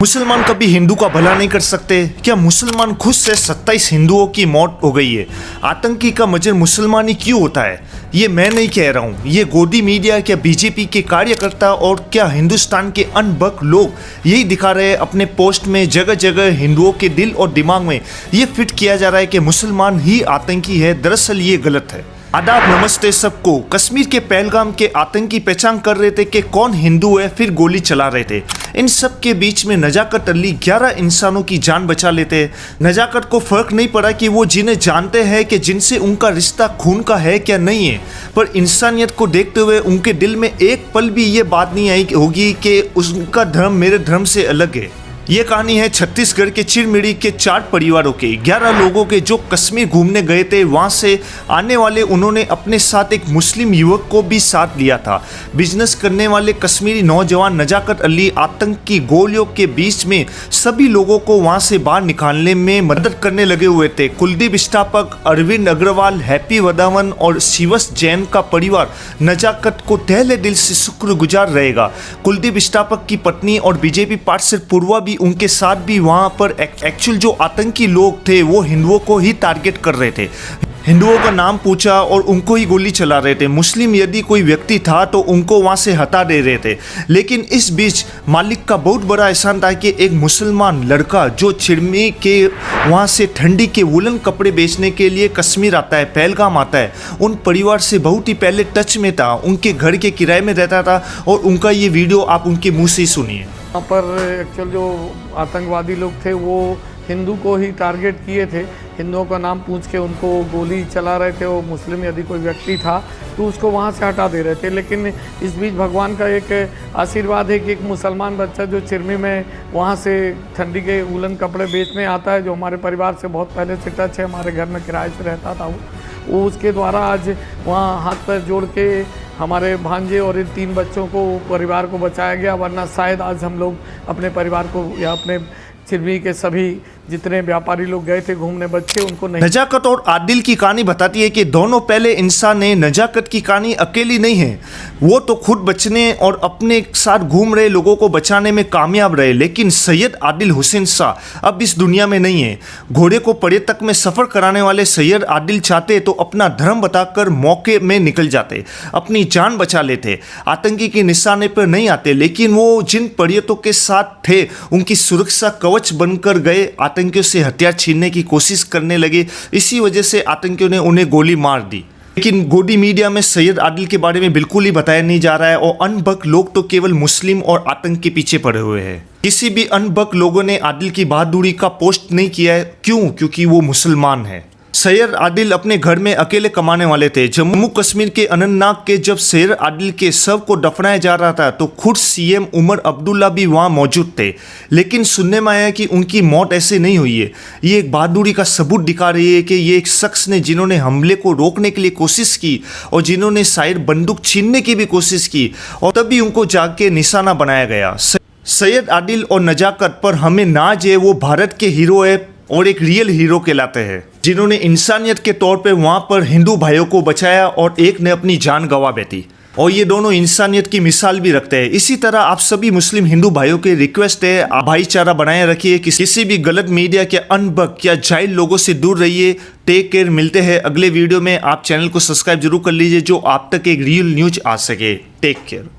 मुसलमान कभी हिंदू का भला नहीं कर सकते। क्या मुसलमान खुद से 27 हिंदुओं की मौत हो गई है? आतंकी का मजर मुसलमान ही क्यों होता है? ये मैं नहीं कह रहा हूँ, ये गोदी मीडिया, क्या बीजेपी के कार्यकर्ता और क्या हिंदुस्तान के अनबक लोग यही दिखा रहे हैं अपने पोस्ट में। जगह जगह हिंदुओं के दिल और दिमाग में ये फिट किया जा रहा है कि मुसलमान ही आतंकी है। दरअसल ये गलत है। आदाब, नमस्ते सबको। कश्मीर के पहलगाम के आतंकी पहचान कर रहे थे कि कौन हिंदू है, फिर गोली चला रहे थे। इन सब के बीच में नजाकत अली 11 इंसानों की जान बचा लेते हैं। नजाकत को फर्क नहीं पड़ा कि वो जिन्हें जानते हैं कि जिनसे उनका रिश्ता खून का है क्या नहीं है, पर इंसानियत को देखते हुए उनके दिल में एक पल भी ये बात नहीं आई होगी कि उनका धर्म मेरे धर्म से अलग है। ये कहानी है छत्तीसगढ़ के चिरमिरी के 4 परिवारों के 11 लोगों के जो कश्मीर घूमने गए थे। वहाँ से आने वाले उन्होंने अपने साथ एक मुस्लिम युवक को भी साथ लिया था। बिजनेस करने वाले कश्मीरी नौजवान नजाकत अली आतंक की गोलियों के बीच में सभी लोगों को वहाँ से बाहर निकालने में मदद करने लगे हुए थे। कुलदीप स्टापक, अरविंद अग्रवाल, हैप्पी वदावन और शिवस जैन का परिवार नजाकत को तहे दिल से शुक्रगुजार रहेगा। कुलदीप स्टापक की पत्नी और बीजेपी पार्षद पूर्वा भी उनके साथ भी वहां पर एक्चुअल जो आतंकी लोग थे वो हिंदुओं को ही टारगेट कर रहे थे। हिंदुओं का नाम पूछा और उनको ही गोली चला रहे थे। मुस्लिम यदि कोई व्यक्ति था तो उनको वहां से हटा दे रहे थे। लेकिन इस बीच मालिक का बहुत बड़ा एहसान था कि एक मुसलमान लड़का जो चिरमी के वहां से ठंडी के वुलन कपड़े बेचने के लिए कश्मीर आता है, पहलगाम आता है, उन परिवार से बहुत ही पहले टच में था, उनके घर के किराए में रहता था। और उनका ये वीडियो आप उनके मुँह से ही सुनिए। यहाँ पर एक्चुअल जो आतंकवादी लोग थे वो हिंदू को ही टारगेट किए थे। हिंदुओं का नाम पूछ के उनको गोली चला रहे थे। वो मुस्लिम यदि कोई व्यक्ति था तो उसको वहाँ से हटा दे रहे थे। लेकिन इस बीच भगवान का एक आशीर्वाद है कि एक मुसलमान बच्चा जो चिरमी में वहाँ से ठंडी के वुलन कपड़े बेचने आता है, जो हमारे परिवार से बहुत पहले से टच है, हमारे घर में किराए से रहता था, वो उसके द्वारा आज वहाँ हाथ पैर जोड़ के हमारे भांजे और इन 3 बच्चों को, परिवार को बचाया गया। वरना शायद आज हम लोग अपने परिवार को या अपने चिरमी के सभी जितने व्यापारी लोग गए थे घूमने बच्चे, उनको नहीं। नजाकत और आदिल की कहानी बताती है कि दोनों पहले इंसान है। नजाकत की कहानी अकेली नहीं है, वो तो खुद बचने और अपने साथ घूम रहे लोगों को बचाने में कामयाब रहे। लेकिन सैयद आदिल हुसैन शाह अब इस दुनिया में नहीं है। घोड़े को पर्यटक में सफ़र कराने वाले सैयद आदिल चाहते तो अपना धर्म बताकर मौके में निकल जाते, अपनी जान बचा लेते, आतंकी के निशाने पर नहीं आते। लेकिन वो जिन पर्यटकों के साथ थे उनकी सुरक्षा कवच बनकर गए, आतंकियों से हथियार छीनने की कोशिश करने लगे। इसी वजह से आतंकियों ने उन्हें गोली मार दी। लेकिन गोदी मीडिया में सैयद आदिल के बारे में बिल्कुल ही बताया नहीं जा रहा है और अनबक लोग तो केवल मुस्लिम और आतंक के पीछे पड़े हुए हैं। किसी भी अनबक लोगों ने आदिल की बहादुरी का पोस्ट नहीं किया है। क्यों? क्योंकि वो मुसलमान है। सैयद आदिल अपने घर में अकेले कमाने वाले थे। जम्मू कश्मीर के अनंतनाग के जब सैयद आदिल के शव को दफनाया जा रहा था तो खुद सीएम उमर अब्दुल्ला भी वहां मौजूद थे। लेकिन सुनने में आया कि उनकी मौत ऐसे नहीं हुई है। ये एक बहादुरी का सबूत दिखा रही है कि ये एक शख्स ने जिन्होंने हमले को रोकने के लिए कोशिश की और जिन्होंने शायद बंदूक छीनने की भी कोशिश की और तभी उनको जाके निशाना बनाया गया। सैयद आदिल और नजाकत पर हमें नाज है। वो भारत के हीरो है और एक रियल हीरो कहलाते हैं, जिन्होंने इंसानियत के तौर पे वहाँ पर हिंदू भाइयों को बचाया और एक ने अपनी जान गंवा बैठी। और ये दोनों इंसानियत की मिसाल भी रखते हैं। इसी तरह आप सभी मुस्लिम हिंदू भाइयों के रिक्वेस्ट है, आप भाईचारा बनाए रखिए, किसी भी गलत मीडिया के अनबक या जाहिल लोगों से दूर रहिए। Take care. मिलते हैं अगले वीडियो में। आप चैनल को सब्सक्राइब जरूर कर लीजिए जो आप तक एक रियल न्यूज आ सके। Take care.